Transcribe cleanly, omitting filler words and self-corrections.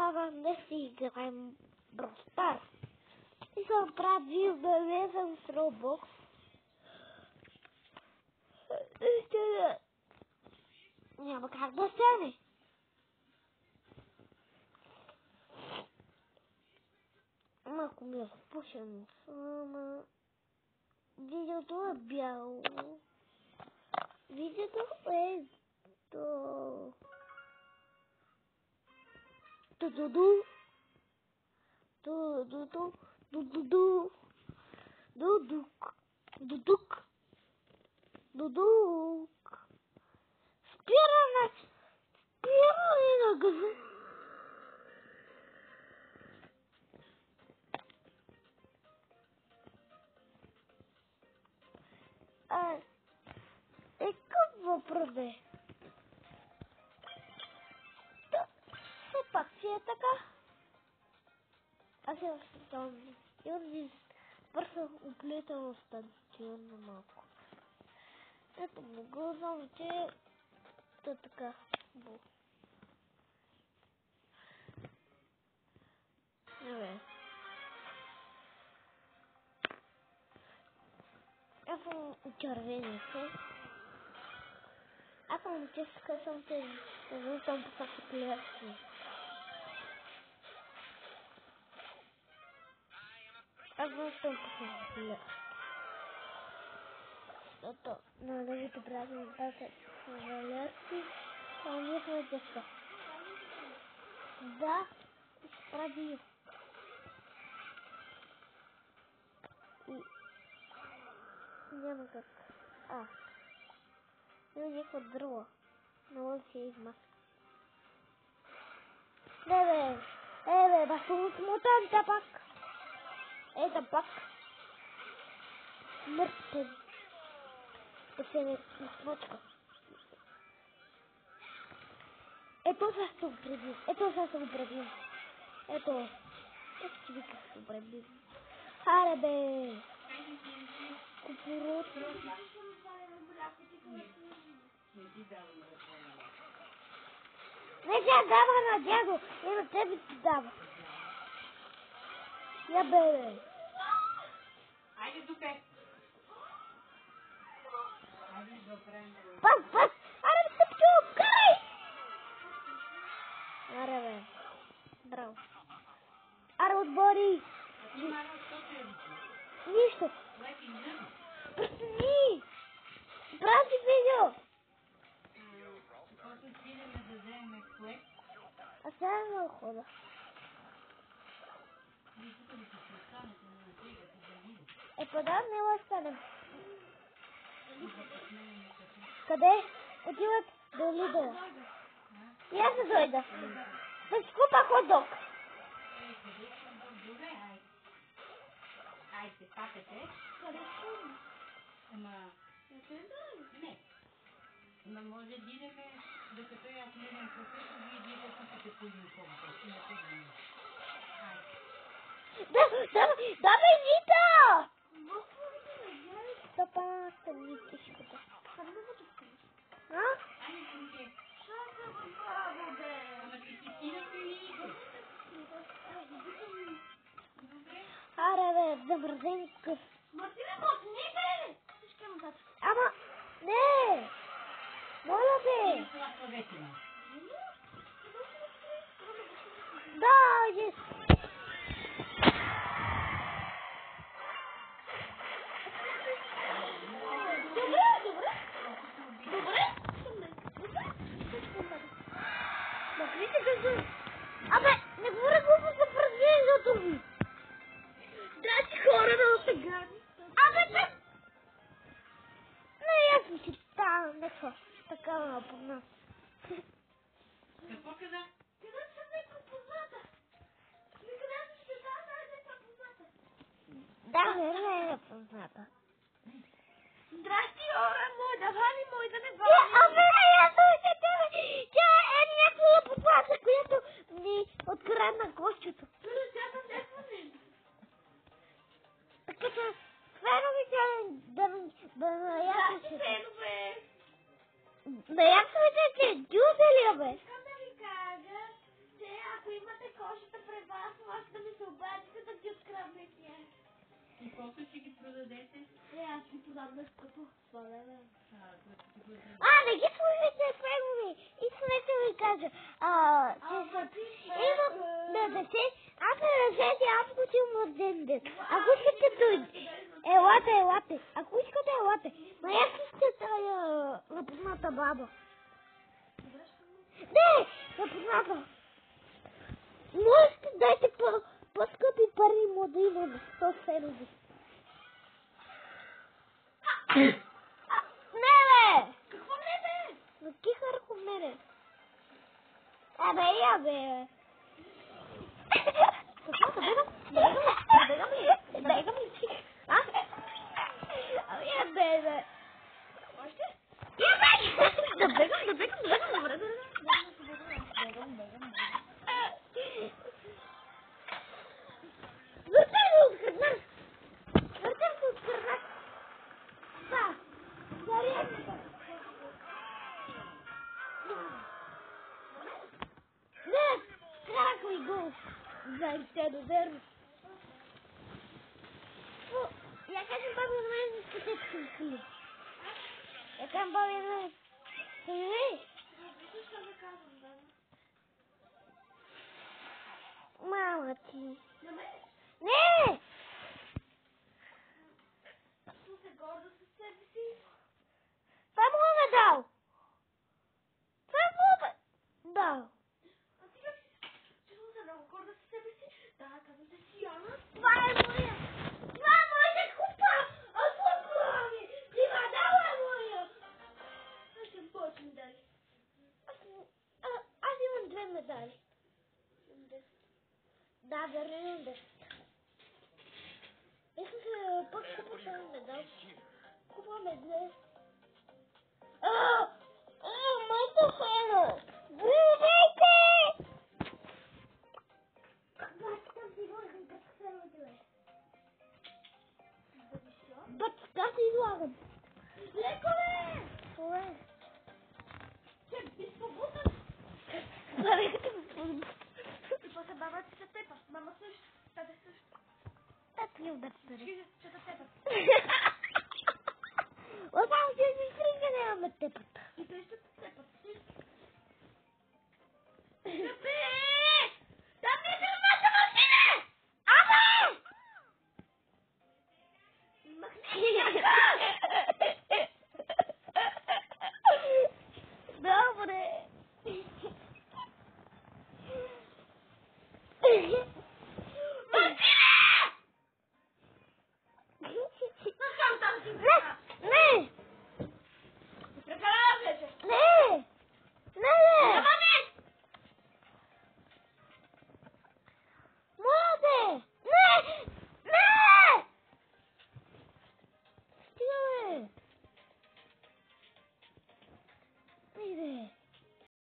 предлагам да си играем Brawl Stars. И съм правил белезен с Roblox. Няма как да стане. Малко ми е спушено. Видеото е бяло. Видеото е до... Ду-ду-ду. Ду-ду-ду. Ду-ду-ду. Дудук. Дудук. Дудук. Спиране на газа. Какъв въпрос е? Все пак си е така. Аз я оставам. И бързо оплетам стадиона малко. Ето му го знам, че то така. Добре. Аз съм червения се. Аз съм честка, съм те завъртам по всяка плеяски. Аз завъртам по всяка плеяски. Защото на другите приятели да се плеяски, а ние сме честка. Да, прави. И няма как. Има някаква дърва. Много си измах. Бе, басу смутанта пак. Ето пак. Мъртвен. Да се не смочка. Ето сега ще го пребим. Ето ще ви как ще го пребим. Аре бе. Купурот. Не тя дава на дядо, и на тебе ти дава. Я бе. Айде дупе. Пас. Аре тъпчо, карай. Аре бе. Браво. Аре отбори. Нищо. Пръстни. Прави видео. А сега не хода. Пода не останем. Къде? Отиват до Лидо. И аз ще дойда. Да си купа хот-дог. Айде, папете. Ама... Не. Ама може да идеме, докато я влезем в кафето, вие идете купите по юниформата. Да, бе, Нита! Да, па, нитишката. А? Аре, бе, замръзен къс. Ама, не! Моля бе! Да, иди! Абе, не говоря глупо за празнението ви! Да, ти хора да се гади! Абе, те... Не, аз ми си става нещо такава напомна. Какво каза? Къде съм някаква позната? Къде си ще дава някаква позната? Да, верно е непозната. Здрасти, Оре, мой, давай мой, да не вали. Абе, аз слушай тебе, тя е някаква позната, която ни открадна кошчето. Тя съм някаква нещо. Така че, феновете да наясвате. Да, фенове. Наясвате, че дюзели, бе. Искам да ви кажа, че ако имате кошата при вас, може да ми се обадите да ги открадне тях. И колко ще ги продадете? Аз ги подам на скъпо. Не ги слушайте фегови. И след ви кажа. Имам на 10. Аз на 10 август имам рожден ден. Ако искате дойде. Елате. Ако искате, елате. Но аз искате тая напозната баба. Не, напозната. Можете дайте по-скъпи пари му да имам 100 фенови. Не, бе! Какво не, бе? Накиха върху мене. Я, бе. Какво? Да бегам ли? А? Я, бе. Още? Я, бе! Да бегам. Добре. Бегам. Въртам се от храна. Да. Не, карах ми го. Заедно, верно. Я кажем баби на мен с кутечки хлеб. Я кажем баби на мен. Хей! Защо не казвам, да? Мама ти. На мен? Не! Чу се гордо със себе си. Това му ме дал. Да. А ти как си? Чувам се много горда със себе си. Да, казвам се си, Яна. Това е моя. Това е моята купа. Аз лъпвам ми. Ти ма дала е моя. Аз имам повече медали. Аз имам 2 медали. Да, верно имам 10. Искам се пък купа медал. Купаме 2. Моето фено! Гледайте! Бачка си излагам, като фено ти бе. Бачка си излагам. Леко бе! Това Че би свободен. Бабе, като го свободен. И после баба ти се тепа. Мама също. Таде също. Тата ми удар се.